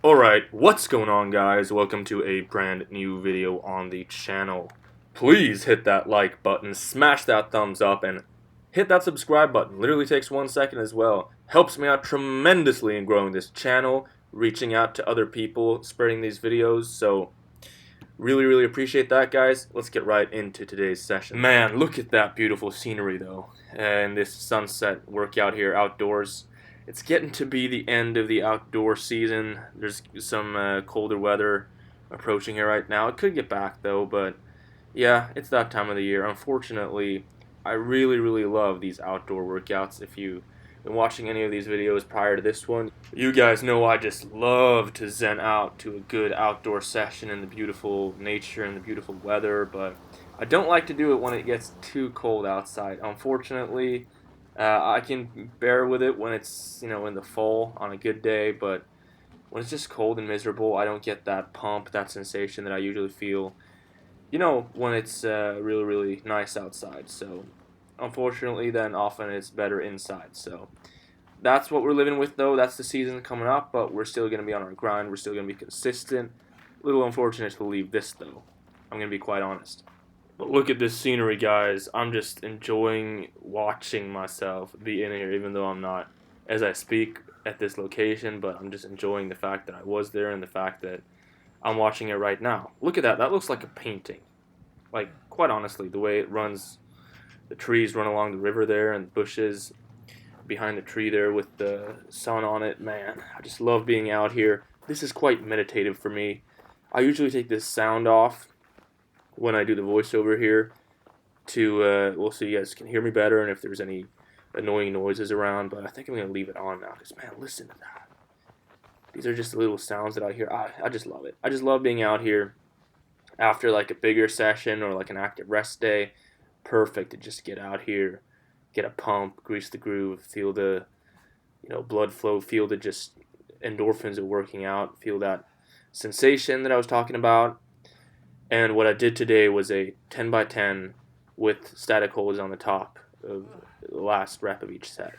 Alright, what's going on, guys? Welcome to a brand new video on the channel. Please hit that like button, smash that thumbs up, and hit that subscribe button. Literally takes 1 second as well. Helps me out tremendously in growing this channel, reaching out to other people, spreading these videos, so really appreciate that, guys. Let's get right into today's session. Man, look at that beautiful scenery, though, and this sunset workout here outdoors. It's getting to be the end of the outdoor season. There's some colder weather approaching here right now. It could get back, though, but yeah, it's that time of the year. Unfortunately, I really love these outdoor workouts. If you've been watching any of these videos prior to this one, you guys know I just love to zen out to a good outdoor session in the beautiful nature and the beautiful weather, but I don't like to do it when it gets too cold outside. Unfortunately, I can bear with it when it's, in the fall on a good day, but when it's just cold and miserable, I don't get that pump, that sensation that I usually feel, when it's really nice outside. So, unfortunately, then often it's better inside. So, that's what we're living with, though. That's the season coming up, but we're still going to be on our grind. We're still going to be consistent. A little unfortunate to leave this, though. I'm going to be quite honest. But look at this scenery, guys. I'm just enjoying watching myself be in here, even though I'm not as I speak at this location, but I'm just enjoying the fact that I was there and the fact that I'm watching it right now. Look at that. That looks like a painting. Like, quite honestly, the way it runs, the trees run along the river there and the bushes behind the tree there with the sun on it. Man, I just love being out here. This is quite meditative for me. I usually take this sound off when I do the voiceover here to, well, so you guys can hear me better and if there's any annoying noises around, but I think I'm going to leave it on now because, man, listen to that. These are just the little sounds that I hear. I just love it. I just love being out here after like a bigger session or like an active rest day. Perfect to just get out here, get a pump, grease the groove, feel the, blood flow, feel the just endorphins of working out, feel that sensation that I was talking about. And what I did today was a 10 by 10 with static holds on the top of the last rep of each set.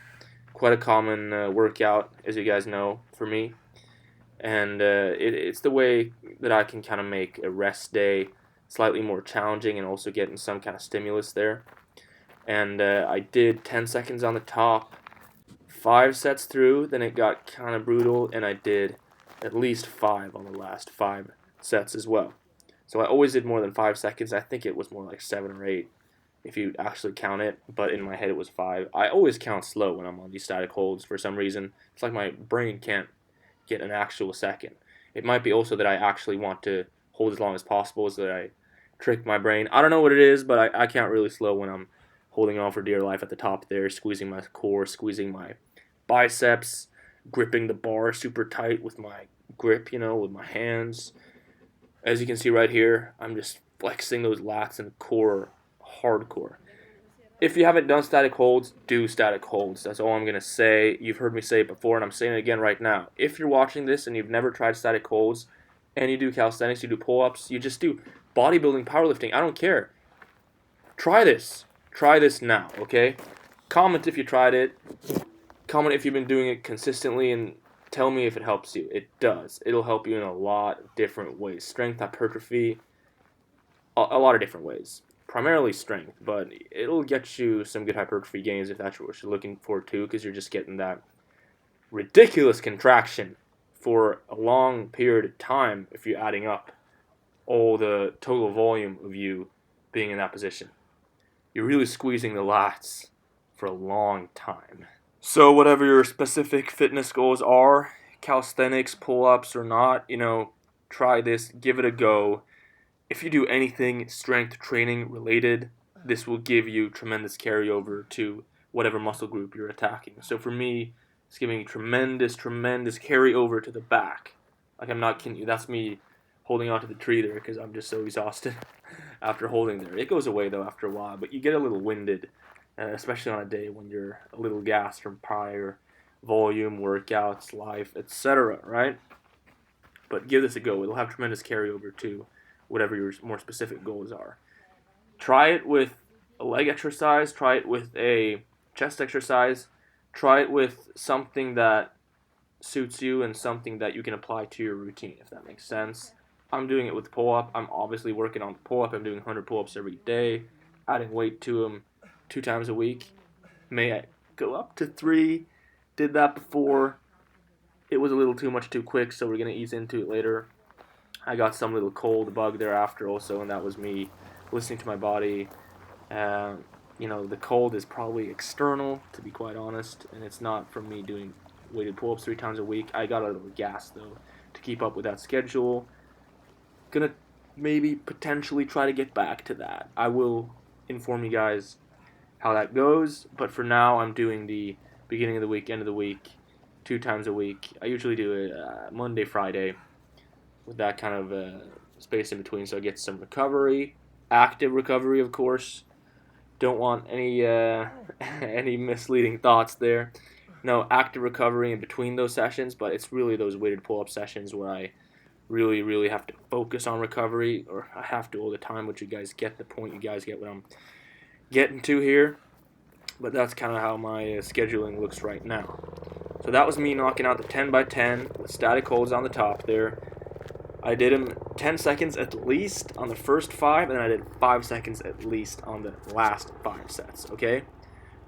Quite a common workout, as you guys know, for me. And it's the way that I can kind of make a rest day slightly more challenging and also getting some kind of stimulus there. And I did 10 seconds on the top, 5 sets through, then it got kind of brutal, and I did at least 5 on the last 5 sets as well. So I always did more than 5 seconds. I think it was more like 7 or 8 if you actually count it, but in my head it was 5. I always count slow when I'm on these static holds for some reason. It's like my brain can't get an actual second. It might be also that I actually want to hold as long as possible so that I trick my brain. I don't know what it is, but I count really slow when I'm holding on for dear life at the top there, squeezing my core, squeezing my biceps, gripping the bar super tight with my grip, with my hands. As you can see right here, I'm just flexing those lats and core hardcore. If you haven't done static holds, do static holds. That's all I'm going to say. You've heard me say it before, and I'm saying it again right now. If you're watching this and you've never tried static holds, and you do calisthenics, you do pull-ups, you just do bodybuilding, powerlifting, I don't care. Try this. Try this now, okay? Comment if you tried it. Comment if you've been doing it consistently, and tell me if it helps you. It does. It'll help you in a lot of different ways. Strength, hypertrophy, a lot of different ways. Primarily strength, but it'll get you some good hypertrophy gains if that's what you're looking for too, because you're just getting that ridiculous contraction for a long period of time if you're adding up all the total volume of you being in that position. You're really squeezing the lats for a long time. So whatever your specific fitness goals are, calisthenics, pull-ups or not, try this, give it a go. If you do anything strength training related, this will give you tremendous carryover to whatever muscle group you're attacking. So for me, it's giving tremendous carryover to the back. Like, I'm not kidding you. That's me holding onto the tree there because I'm just so exhausted after holding there. It goes away, though, after a while, but you get a little winded, especially on a day when you're a little gassed from prior volume, workouts, life, etc., right? But give this a go. It'll have tremendous carryover to whatever your more specific goals are. Try it with a leg exercise. Try it with a chest exercise. Try it with something that suits you and something that you can apply to your routine, if that makes sense. I'm doing it with pull-up. I'm obviously working on the pull-up. I'm doing 100 pull-ups every day, adding weight to them 2 times a week. May I go up to 3? Did that before. It was a little too much too quick, so we're going to ease into it later. I got some little cold bug thereafter also, and that was me listening to my body. Um, the cold is probably external, to be quite honest, and it's not from me doing weighted pull-ups 3 times a week. I got a little gas, though, to keep up with that schedule. Gonna maybe potentially try to get back to that. I will inform you guys how that goes, but for now, I'm doing the beginning of the week, end of the week, 2 times a week. I usually do it Monday, Friday, with that kind of space in between, so I get some recovery, active recovery, of course. Don't want any any misleading thoughts there. No, active recovery in between those sessions, but it's really those weighted pull-up sessions where I really, really have to focus on recovery, or I have to all the time, but you guys get the point. You guys get what I'm getting to here. But that's kind of how my scheduling looks right now. So that was me knocking out the 10 by 10, the static holds on the top there. I did them 10 seconds at least on the first 5, and then I did 5 seconds at least on the last 5 sets, okay?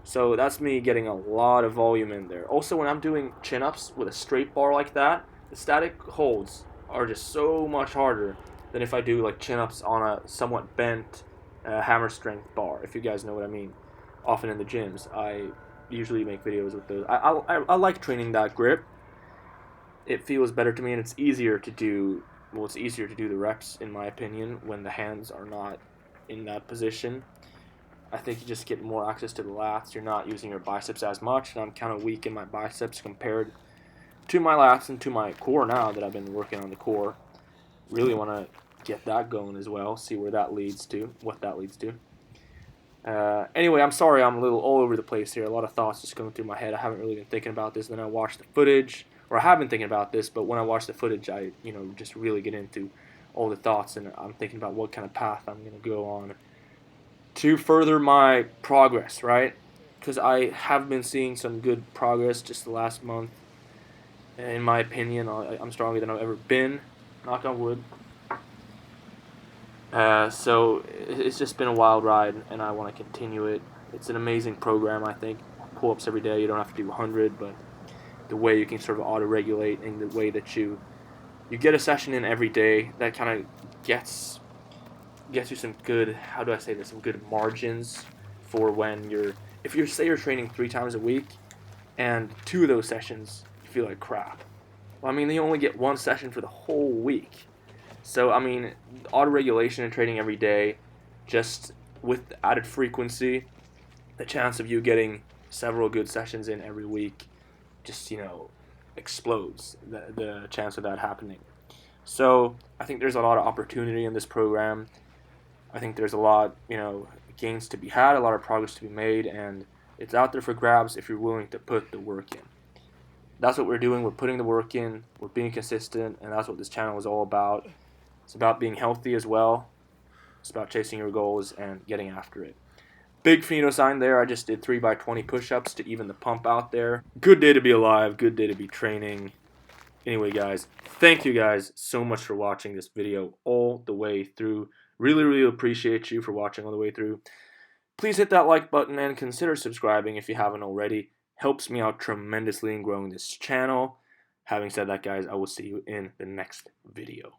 So that's me getting a lot of volume in there. Also, when I'm doing chin-ups with a straight bar like that, the static holds are just so much harder than if I do like chin-ups on a somewhat bent hammer strength bar, if you guys know what I mean. Often in the gyms, I usually make videos with those. I like training that grip. It feels better to me, and it's easier to do. Well, it's easier to do the reps, in my opinion, when the hands are not in that position. I think you just get more access to the lats. You're not using your biceps as much, and I'm kind of weak in my biceps compared to my lats and to my core now that I've been working on the core. Really want to get that going as well, see where that leads to, what that leads to. Anyway, I'm sorry I'm a little all over the place here. A lot of thoughts just going through my head. I haven't really been thinking about this. Then I watched the footage, or I have been thinking about this, but when I watch the footage, I just really get into all the thoughts, and I'm thinking about what kind of path I'm going to go on to further my progress, right? Because I have been seeing some good progress just the last month. In my opinion, I'm stronger than I've ever been. Knock on wood. So it's just been a wild ride, and I want to continue it. It's an amazing program, I think. Pull-ups every day. You don't have to do 100, but the way you can sort of auto-regulate and the way that you get a session in every day, that kind of gets you some good, how do I say this, some good margins for when if you're, say you're training 3 times a week, and 2 of those sessions you feel like crap. Well, I mean, you only get 1 session for the whole week. So, I mean, auto-regulation and training every day, just with added frequency, the chance of you getting several good sessions in every week just, explodes, the chance of that happening. So, I think there's a lot of opportunity in this program. I think there's a lot, gains to be had, a lot of progress to be made, and it's out there for grabs if you're willing to put the work in. That's what we're doing. We're putting the work in. We're being consistent, and that's what this channel is all about. It's about being healthy as well. It's about chasing your goals and getting after it. Big finito sign there. I just did 3 by 20 push-ups to even the pump out there. Good day to be alive. Good day to be training. Anyway, guys, thank you guys so much for watching this video all the way through. Really, really appreciate you for watching all the way through. Please hit that like button and consider subscribing if you haven't already. Helps me out tremendously in growing this channel. Having said that, guys, I will see you in the next video.